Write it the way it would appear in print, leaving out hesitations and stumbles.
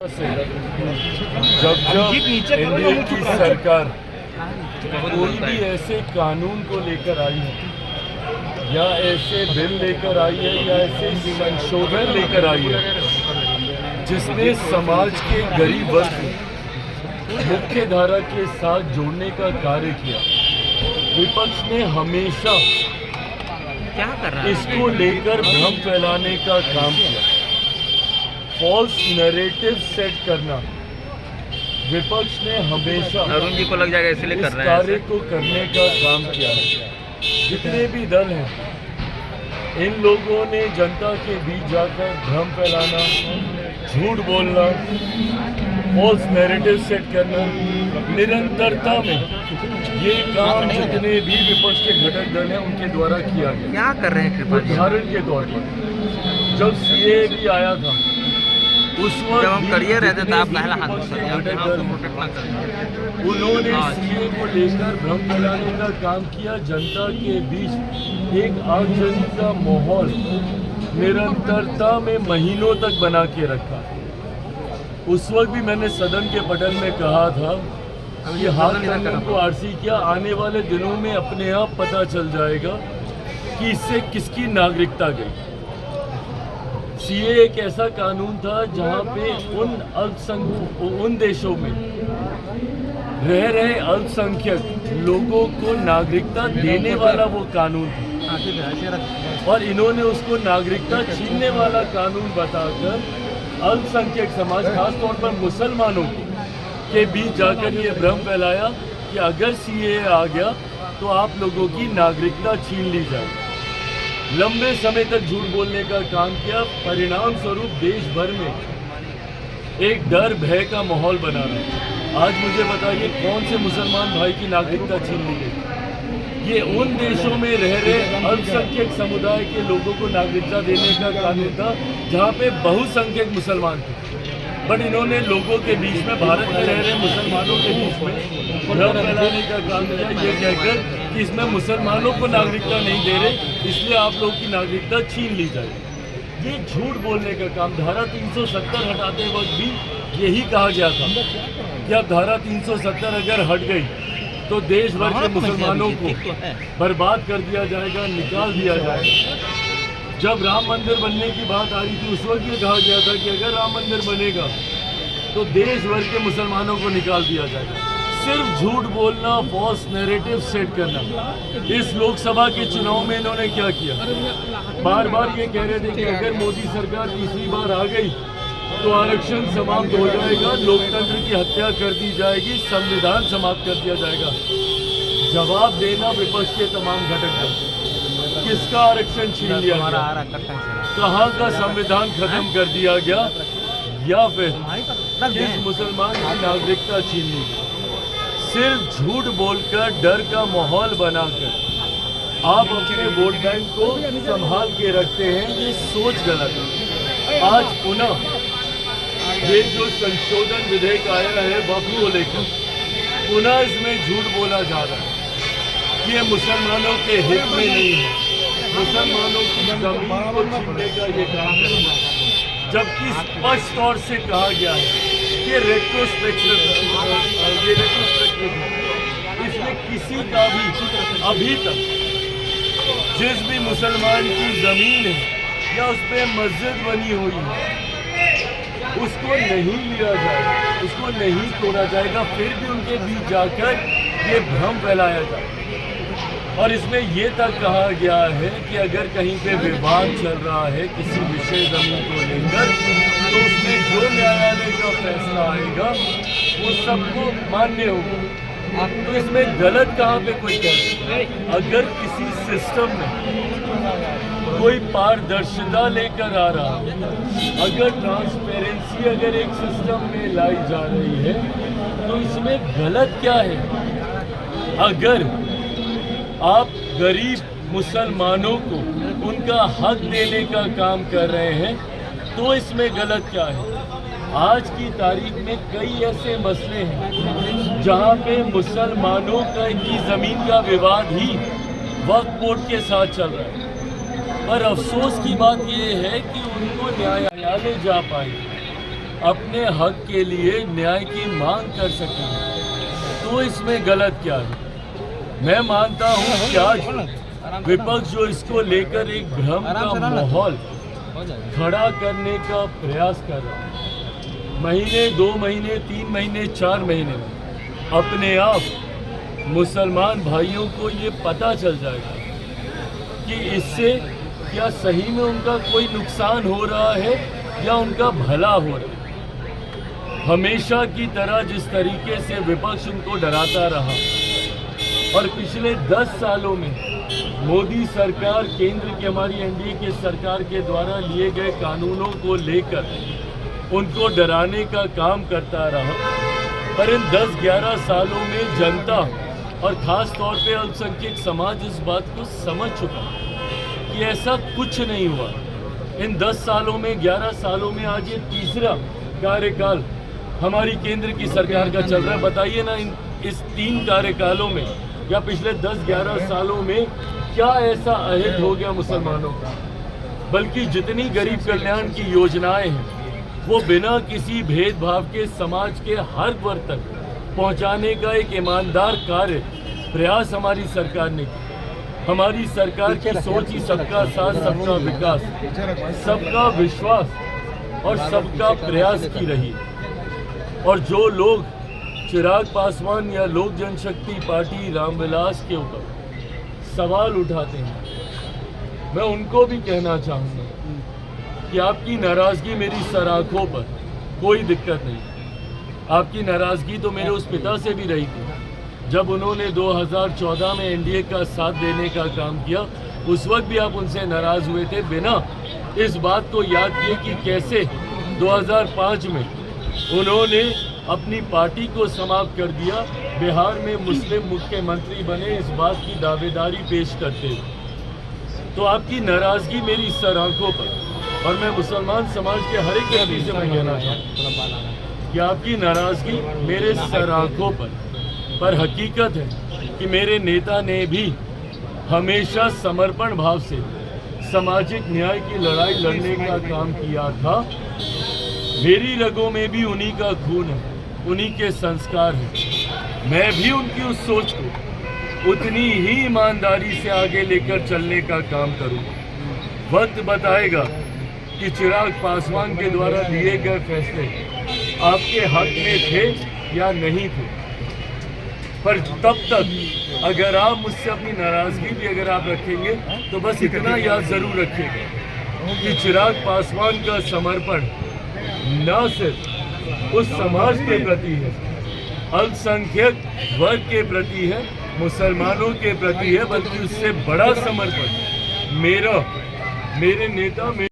जब एनडीए की सरकार कोई भी ऐसे कानून को लेकर आई है या ऐसे बिल लेकर आई है या ऐसे संशोधन लेकर आई है जिसने समाज के गरीब वर्ग को मुख्य धारा के साथ जोड़ने का कार्य किया, विपक्ष ने हमेशा क्या कर रहा है इसको लेकर भ्रम फैलाने का काम किया। फॉल्स नैरेटिव सेट करना विपक्ष ने हमेशा अरुण जी को लग जाएगा इसलिए इस कर रहे कार्य हैं। को करने का काम किया है। जितने भी दल हैं, इन लोगों ने जनता के बीच जाकर भ्रम फैलाना, झूठ बोलना, फॉल्स नैरेटिव सेट करना, निरंतरता में ये काम जितने भी विपक्ष के घटक दल हैं उनके द्वारा किया गया। क्या कर रहे हैं कृपा जी? उदाहरण के तौर पर जब सीए भी आया था उस वक्त जब हम करियर रहते थे आप पहला हाथ उन्होंने सीए को लेकर भ्रम फैलाने का काम किया। जनता के बीच एक आगजनी का माहौल निरंतरता में महीनों तक बना के रखा। उस वक्त भी मैंने सदन के पटल में कहा था कि हाल कानून को आरसी किया, आने वाले दिनों में अपने आप पता चल जाएगा कि इससे किसकी नागरिकता गई। सीए एक ऐसा कानून था जहां पे उन देशों में रह रहे अल्पसंख्यक लोगों को नागरिकता देने वाला वो कानून था, और इन्होंने उसको नागरिकता छीनने वाला कानून बताकर अल्पसंख्यक समाज, खासतौर पर मुसलमानों के बीच जाकर ये भ्रम फैलाया कि अगर सीए आ गया तो आप लोगों की नागरिकता छीन ली जाए। लंबे समय तक झूठ बोलने का काम किया। परिणाम स्वरूप देश भर में एक डर भय का माहौल बना रहा। आज मुझे बताइए कौन से मुसलमान भाई की नागरिकता छीन ली गई? ये उन देशों में रह रहे अल्पसंख्यक समुदाय के लोगों को नागरिकता देने का कानून था जहाँ पे बहुसंख्यक मुसलमान थे, बट इन्होंने लोगों के बीच में, भारत में रह रहे मुसलमानों के बीच में भ्रम फैलाने का काम किया, ये कहकर कि इसमें मुसलमानों को नागरिकता नहीं दे रहे इसलिए आप लोगों की नागरिकता छीन ली जाए। ये झूठ बोलने का काम। धारा 370 हटाते वक्त भी यही कहा गया था कि अब धारा 370 अगर हट गई तो देश भर के मुसलमानों को बर्बाद कर दिया जाएगा, निकाल दिया जाएगा। जब राम मंदिर बनने की बात आ रही थी उस वक्त ये कहा गया था कि अगर राम मंदिर बनेगा तो देश भर के मुसलमानों को निकाल दिया जाएगा। सिर्फ झूठ बोलना, फॉल्स नैरेटिव सेट करना। इस लोकसभा के चुनाव में इन्होंने क्या किया? बार बार ये कह रहे थे कि अगर मोदी सरकार तीसरी बार आ गई तो आरक्षण समाप्त हो जाएगा, लोकतंत्र की हत्या कर दी जाएगी, संविधान समाप्त कर दिया जाएगा। जवाब देना विपक्ष के तमाम घटक दल, किसका आरक्षण छीन लिया गया? कहाँ का संविधान खत्म कर दिया गया? या फिर किस मुसलमान की नागरिकता छीन ली गई? सिर्फ झूठ बोलकर, डर का माहौल बनाकर आप अपने वोट बैंक को संभाल के रखते हैं। ये सोच गलत है। आज पुनः ये जो संशोधन विधेयक आया है वक्फ को लेकर, पुनः इसमें झूठ बोला जा रहा है कि ये मुसलमानों के हित में नहीं है, मुसलमानों की जमीन को छीनने का ये काम है। जबकि स्पष्ट तौर से कहा गया है कि रेट्रोस्पेक्टिव, इसमें किसी का भी अभी तक जिस भी मुसलमान की जमीन है या उस पर मस्जिद बनी हुई है उसको नहीं लिया जाएगा, उसको नहीं तोड़ा जाएगा। फिर भी उनके बीच जाकर ये भ्रम फैलाया जाए। और इसमें ये तक कहा गया है कि अगर कहीं पे विवाद चल रहा है किसी विषय जमीन को लेकर तो उसमें जो न्यायालय का फैसला आएगा वो सबको मान्य होगा। तो इसमें गलत कहाँ पे कोई करे? अगर किसी सिस्टम में कोई पारदर्शिता लेकर आ रहा है, अगर ट्रांसपेरेंसी अगर एक सिस्टम में लाई जा रही है तो इसमें गलत क्या है? अगर आप गरीब मुसलमानों को उनका हक देने का काम कर रहे हैं तो इसमें गलत क्या है? आज की तारीख में कई ऐसे मसले हैं जहां पे मुसलमानों की ज़मीन का विवाद ही वक्फ बोर्ड के साथ चल रहा है। पर अफसोस की बात यह है कि उनको न्यायालय जा पाए अपने हक के लिए न्याय की मांग कर सकें, तो इसमें गलत क्या है? मैं मानता हूँ कि आज विपक्ष जो इसको लेकर एक भ्रम का माहौल खड़ा करने का प्रयास कर रहा है, महीने 2 महीने 3 महीने 4 महीने में अपने आप मुसलमान भाइयों को ये पता चल जाएगा कि इससे क्या सही में उनका कोई नुकसान हो रहा है या उनका भला हो रहा है। हमेशा की तरह जिस तरीके से विपक्ष उनको डराता रहा और पिछले 10 सालों में मोदी सरकार, केंद्र की हमारी एनडीए की सरकार के द्वारा लिए गए कानूनों को लेकर उनको डराने का काम करता रहा, पर इन 10-11 सालों में जनता और ख़ास तौर पे अल्पसंख्यक समाज इस बात को समझ चुका कि ऐसा कुछ नहीं हुआ। इन 10 सालों में 11 सालों में आज ये तीसरा कार्यकाल हमारी केंद्र की सरकार का चल रहा है। बताइए ना, इस 3 कार्यकालों में या पिछले 10-11 सालों में क्या ऐसा अहित हो गया मुसलमानों का? बल्कि जितनी गरीब कल्याण की योजनाएं हैं वो बिना किसी भेदभाव के समाज के हर वर्ग तक पहुंचाने का एक ईमानदार कार्य प्रयास हमारी सरकार ने किया। हमारी सरकार की सोच ही सबका साथ, सबका विकास, सबका विश्वास और सबका प्रयास की रही। और जो लोग चिराग पासवान या लोक जनशक्ति पार्टी रामविलास के ऊपर सवाल उठाते हैं, मैं उनको भी कहना चाहूँगा कि आपकी नाराज़गी मेरी सराखों पर कोई दिक्कत नहीं। आपकी नाराज़गी तो मेरे उस पिता से भी रही थी जब उन्होंने 2014 में एनडीए का साथ देने का काम किया। उस वक्त भी आप उनसे नाराज़ हुए थे, बिना इस बात को याद किए कि कैसे 2005 में उन्होंने अपनी पार्टी को समाप्त कर दिया, बिहार में मुस्लिम मुख्यमंत्री बने, इस बात की दावेदारी पेश करते हुए। तो आपकी नाराज़गी मेरी सर आंखों पर, और मैं मुसलमान समाज के हर एक व्यक्ति से मैं कहना चाहूँ कि आपकी नाराज़गी मेरे सर आंखों पर हकीकत है कि मेरे नेता ने भी हमेशा समर्पण भाव से सामाजिक न्याय की लड़ाई लड़ने का काम किया था। मेरी रगों में भी उन्हीं का खून है, उन्हीं के संस्कार हैं। मैं भी उनकी उस सोच को उतनी ही ईमानदारी से आगे लेकर चलने का काम करूँगा। वक्त बताएगा कि चिराग पासवान के द्वारा लिए गए फैसले आपके हक में थे या नहीं थे, पर तब तक अगर आप मुझसे अपनी नाराज़गी भी अगर आप रखेंगे तो बस इतना याद ज़रूर रखिएगा कि चिराग पासवान का समर्पण न सिर्फ उस समाज के प्रति है, अल्पसंख्यक वर्ग के प्रति है, मुसलमानों के प्रति है, बल्कि उससे बड़ा समर्पण मेरे नेता